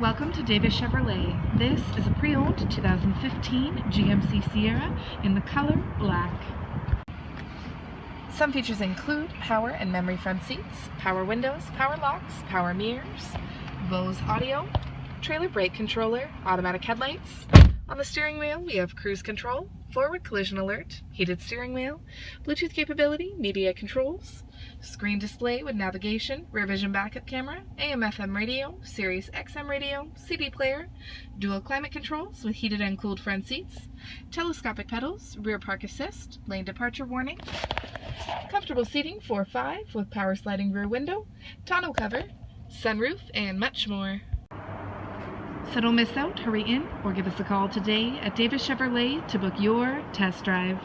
Welcome to Davis Chevrolet. This is a pre-owned 2015 GMC Sierra in the color black. Some features include power and memory front seats, power windows, power locks, power mirrors, Bose audio, trailer brake controller, automatic headlights. On the steering wheel we have cruise control, forward collision alert, heated steering wheel, Bluetooth capability, media controls, screen display with navigation, rear vision backup camera, AM/FM radio, Sirius XM radio, CD player, dual climate controls with heated and cooled front seats, telescopic pedals, rear park assist, lane departure warning, comfortable seating for 5 with power sliding rear window, tonneau cover, sunroof, and much more. So don't miss out, hurry in or give us a call today at Davis Chevrolet to book your test drive.